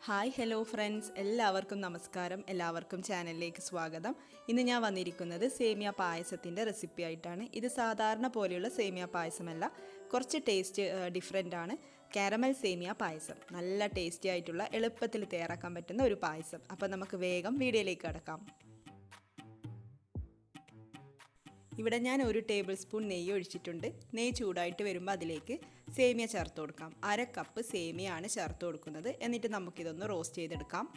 Hi hello friends, എല്ലാവർക്കും നമസ്കാരം. എല്ലാവർക്കും ചാനലിലേക്ക് സ്വാഗതം. ഇന്ന് ഞാൻ വന്നിരിക്കുന്നത് സേമിയ പായസത്തിൻ്റെ റെസിപ്പി ആയിട്ടാണ്. ഇത് സാധാരണ പോലെയുള്ള സേമിയ പായസമല്ല, കുറച്ച് ടേസ്റ്റ് ഡിഫറെൻ്റ് ആണ്. കാരമൽ സേമിയ പായസം നല്ല ടേസ്റ്റി ആയിട്ടുള്ള എളുപ്പത്തിൽ തയ്യാറാക്കാൻ പറ്റുന്ന ഒരു പായസം. അപ്പോൾ നമുക്ക് വേഗം വീഡിയോയിലേക്ക് കടക്കാം. ഇവിടെ ഞാൻ 1 ടേബിൾ സ്പൂൺ നെയ്യ് ഒഴിച്ചിട്ടുണ്ട്. നെയ്യ് ചൂടായിട്ട് വരുമ്പോൾ അതിലേക്ക് സേമിയ ചേർത്ത് കൊടുക്കാം. 1/2 കപ്പ് സേമിയാണ് ചേർത്ത് കൊടുക്കുന്നത്. എന്നിട്ട് നമുക്കിതൊന്ന് റോസ്റ്റ് ചെയ്തെടുക്കാം.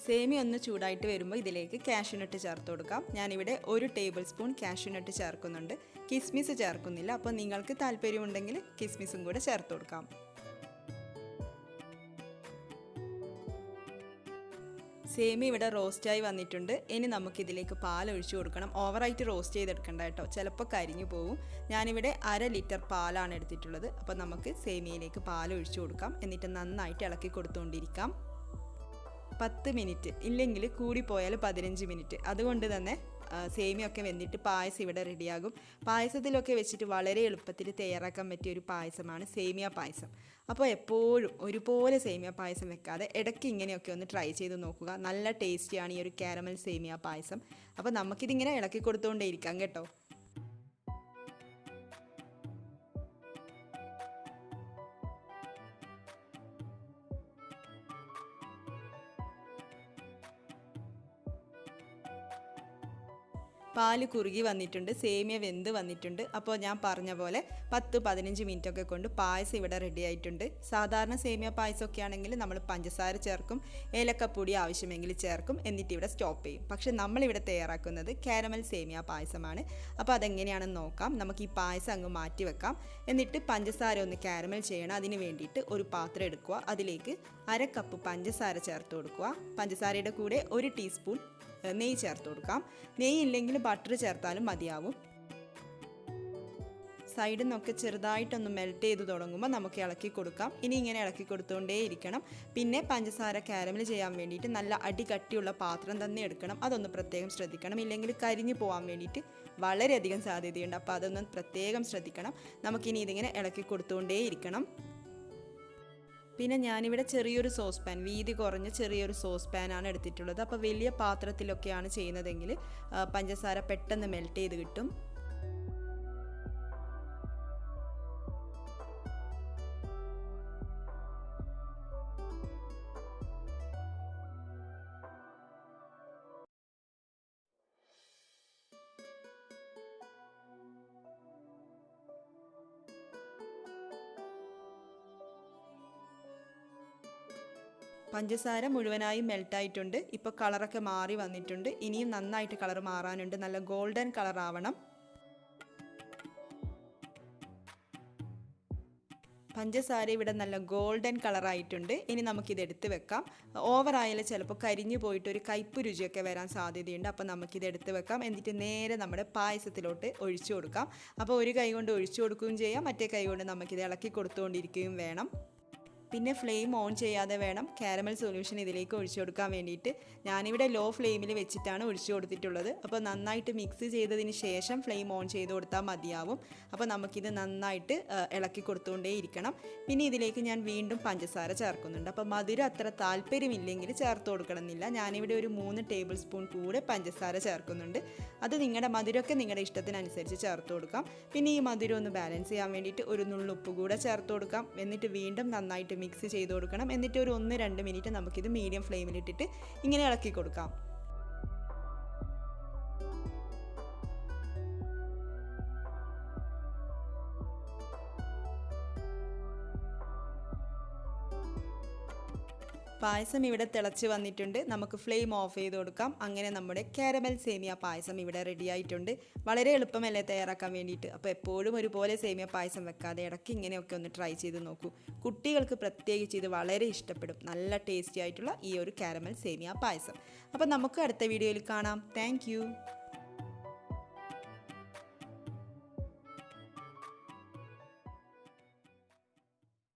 സേമിയ ഒന്ന് ചൂടായിട്ട് വരുമ്പോൾ ഇതിലേക്ക് കാഷ്യൂനട്ട് ചേർത്ത് കൊടുക്കാം. ഞാനിവിടെ 1 ടേബിൾ സ്പൂൺ കാഷ്യൂനട്ട് ചേർക്കുന്നുണ്ട്. കിസ്മിസ് ചേർക്കുന്നില്ല. അപ്പോൾ നിങ്ങൾക്ക് താല്പര്യമുണ്ടെങ്കിൽ കിസ്മിസും കൂടെ ചേർത്ത് കൊടുക്കാം. സേമിയ ഇവിടെ റോസ്റ്റായി വന്നിട്ടുണ്ട്. ഇനി നമുക്കിതിലേക്ക് പാൽ ഒഴിച്ചു കൊടുക്കണം. ഓവറായിട്ട് റോസ്റ്റ് ചെയ്തെടുക്കണ്ട കേട്ടോ, ചിലപ്പോൾ കരിഞ്ഞു പോകും. ഞാനിവിടെ 1/2 ലിറ്റർ പാലാണ് എടുത്തിട്ടുള്ളത്. അപ്പോൾ നമുക്ക് സേമിയയിലേക്ക് പാൽ ഒഴിച്ചു കൊടുക്കാം. എന്നിട്ട് നന്നായിട്ട് ഇളക്കി കൊടുത്തുകൊണ്ടിരിക്കാം. 10 മിനിറ്റ്, ഇല്ലെങ്കിൽ കൂടിപ്പോയാൽ 15 മിനിറ്റ്. അതുകൊണ്ട് തന്നെ സേമിയൊക്കെ വെന്തിട്ട് പായസം ഇവിടെ റെഡിയാകും. പായസത്തിലൊക്കെ വെച്ചിട്ട് വളരെ എളുപ്പത്തിൽ തയ്യാറാക്കാൻ പറ്റിയ ഒരു പായസമാണ് സേമിയ പായസം. അപ്പോൾ എപ്പോഴും ഒരുപോലെ സേമിയ പായസം വെക്കാതെ ഇടയ്ക്ക് ഇങ്ങനെയൊക്കെ ഒന്ന് ട്രൈ ചെയ്ത് നോക്കുക. നല്ല ടേസ്റ്റിയാണ് ഈ ഒരു കാരമൽ സേമിയ പായസം. അപ്പോൾ നമുക്കിതിങ്ങനെ ഇളക്കി കൊടുത്തുകൊണ്ടേ ഇരിക്കാം കേട്ടോ. പാല് കുറുകി വന്നിട്ടുണ്ട്, സേമിയ വെന്ത് വന്നിട്ടുണ്ട്. അപ്പോൾ ഞാൻ പറഞ്ഞ പോലെ 10-15 മിനിറ്റൊക്കെ കൊണ്ട് പായസം ഇവിടെ റെഡി ആയിട്ടുണ്ട്. സാധാരണ സേമിയ പായസമൊക്കെ ആണെങ്കിൽ നമ്മൾ പഞ്ചസാര ചേർക്കും, ഏലക്കപ്പൊടി ആവശ്യമെങ്കിൽ ചേർക്കും, എന്നിട്ട് ഇവിടെ സ്റ്റോപ്പ് ചെയ്യും. പക്ഷെ നമ്മളിവിടെ തയ്യാറാക്കുന്നത് കാരമൽ സേമിയ പായസമാണ്. അപ്പോൾ അതെങ്ങനെയാണെന്ന് നോക്കാം. നമുക്ക് ഈ പായസം അങ്ങ് മാറ്റി വെക്കാം. എന്നിട്ട് പഞ്ചസാര ഒന്ന് കാരമൽ ചെയ്യണം. അതിന് വേണ്ടിയിട്ട് ഒരു പാത്രം എടുക്കുക. അതിലേക്ക് 1/2 കപ്പ് പഞ്ചസാര ചേർത്ത് കൊടുക്കുക. പഞ്ചസാരയുടെ കൂടെ 1 ടീസ്പൂൺ നെയ്യ് ചേർത്ത് കൊടുക്കാം. നെയ്യ് ഇല്ലെങ്കിൽ ബട്ടർ ചേർത്താലും മതിയാവും. സൈഡിൽ നിന്നൊക്കെ ചെറുതായിട്ടൊന്ന് മെൽറ്റ് ചെയ്ത് തുടങ്ങുമ്പോൾ നമുക്ക് ഇളക്കി കൊടുക്കാം. ഇനി ഇങ്ങനെ ഇളക്കി കൊടുത്തുകൊണ്ടേ ഇരിക്കണം. പിന്നെ പഞ്ചസാര കാരമൽ ചെയ്യാൻ വേണ്ടിയിട്ട് നല്ല അടികട്ടിയുള്ള പാത്രം തന്നെ എടുക്കണം. അതൊന്ന് പ്രത്യേകം ശ്രദ്ധിക്കണം, ഇല്ലെങ്കിൽ കരിഞ്ഞു പോകാൻ വേണ്ടിയിട്ട് വളരെയധികം സാധ്യതയുണ്ട്. അപ്പോൾ അതൊന്ന് പ്രത്യേകം ശ്രദ്ധിക്കണം. നമുക്കിനി ഇതിങ്ങനെ ഇളക്കി കൊടുത്തുകൊണ്ടേ ഇരിക്കണം. പിന്നെ ഞാനിവിടെ ചെറിയൊരു സോസ് പാൻ, വീതി കുറഞ്ഞ ചെറിയൊരു സോസ് പാനാണ് എടുത്തിട്ടുള്ളത്. അപ്പോൾ വലിയ പാത്രത്തിലൊക്കെയാണ് ചെയ്യുന്നതെങ്കിൽ പഞ്ചസാര പെട്ടെന്ന് മെൽറ്റ് ചെയ്ത് കിട്ടും. പഞ്ചസാര മുഴുവനായും മെൽട്ടായിട്ടുണ്ട്. ഇപ്പോൾ കളറൊക്കെ മാറി വന്നിട്ടുണ്ട്. ഇനിയും നന്നായിട്ട് കളർ മാറാനുണ്ട്. നല്ല ഗോൾഡൻ കളർ ആവണം. പഞ്ചസാര ഇവിടെ നല്ല ഗോൾഡൻ കളറായിട്ടുണ്ട്. ഇനി നമുക്കിത് എടുത്ത് വെക്കാം. ഓവറായാലും ചിലപ്പോൾ കരിഞ്ഞു പോയിട്ട് ഒരു കയ്പ്പ് രുചിയൊക്കെ വരാൻ സാധ്യതയുണ്ട്. അപ്പോൾ നമുക്കിത് എടുത്ത് വെക്കാം. എന്നിട്ട് നേരെ നമ്മുടെ പായസത്തിലോട്ട് ഒഴിച്ചു കൊടുക്കാം. അപ്പോൾ ഒരു കൈ കൊണ്ട് ഒഴിച്ചു കൊടുക്കുകയും ചെയ്യാം, മറ്റേ കൈ കൊണ്ട് നമുക്കിത് ഇളക്കി കൊടുത്തുകൊണ്ടിരിക്കുകയും വേണം. പിന്നെ ഫ്ലെയിം ഓൺ ചെയ്യാതെ വേണം കാരമൽ സൊല്യൂഷൻ ഇതിലേക്ക് ഒഴിച്ചു കൊടുക്കാൻ വേണ്ടിയിട്ട്. ഞാനിവിടെ ലോ ഫ്ലെയിമിൽ വെച്ചിട്ടാണ് ഒഴിച്ചു കൊടുത്തിട്ടുള്ളത്. അപ്പോൾ നന്നായിട്ട് മിക്സ് ചെയ്തതിന് ശേഷം ഫ്ലെയിം ഓൺ ചെയ്ത് കൊടുത്താൽ മതിയാവും. അപ്പോൾ നമുക്കിത് നന്നായിട്ട് ഇളക്കി കൊടുത്തുകൊണ്ടേ ഇരിക്കണം. പിന്നെ ഇതിലേക്ക് ഞാൻ വീണ്ടും പഞ്ചസാര ചേർക്കുന്നുണ്ട്. അപ്പോൾ മധുരം അത്ര താല്പര്യമില്ലെങ്കിൽ ചേർത്ത് കൊടുക്കണമെന്നില്ല. ഞാനിവിടെ ഒരു 3 ടേബിൾ സ്പൂൺ കൂടെ പഞ്ചസാര ചേർക്കുന്നുണ്ട്. അത് നിങ്ങളുടെ മധുരമൊക്കെ നിങ്ങളുടെ ഇഷ്ടത്തിനനുസരിച്ച് ചേർത്ത് കൊടുക്കാം. പിന്നെ ഈ മധുരം ഒന്ന് ബാലൻസ് ചെയ്യാൻ വേണ്ടിയിട്ട് ഒരു നുള്ളുപ്പ് കൂടെ ചേർത്ത് കൊടുക്കാം. എന്നിട്ട് വീണ്ടും നന്നായിട്ട് മിക്സ് ചെയ്ത് കൊടുക്കണം. എന്നിട്ട് ഒരു 1-2 മിനിറ്റ് നമുക്കിത് മീഡിയം ഫ്ലെയിമിലിട്ടിട്ട് ഇങ്ങനെ ഇളക്കി കൊടുക്കാം. പായസം ഇവിടെ തിളച്ച് വന്നിട്ടുണ്ട്. നമുക്ക് ഫ്ലെയിം ഓഫ് ചെയ്ത് കൊടുക്കാം. അങ്ങനെ നമ്മുടെ കാരമൽ സേമിയ പായസം ഇവിടെ റെഡി ആയിട്ടുണ്ട്. വളരെ എളുപ്പമല്ലേ തയ്യാറാക്കാൻ വേണ്ടിയിട്ട്. അപ്പോൾ എപ്പോഴും ഒരുപോലെ സേമിയ പായസം വെക്കാതെ ഇടയ്ക്ക് ഇങ്ങനെയൊക്കെ ഒന്ന് ട്രൈ ചെയ്ത് നോക്കൂ. കുട്ടികൾക്ക് പ്രത്യേകിച്ച് ഇത് വളരെ ഇഷ്ടപ്പെടും. നല്ല ടേസ്റ്റി ആയിട്ടുള്ള ഈ ഒരു കാരമൽ സേമിയ പായസം. അപ്പോൾ നമുക്ക് അടുത്ത വീഡിയോയിൽ കാണാം. താങ്ക്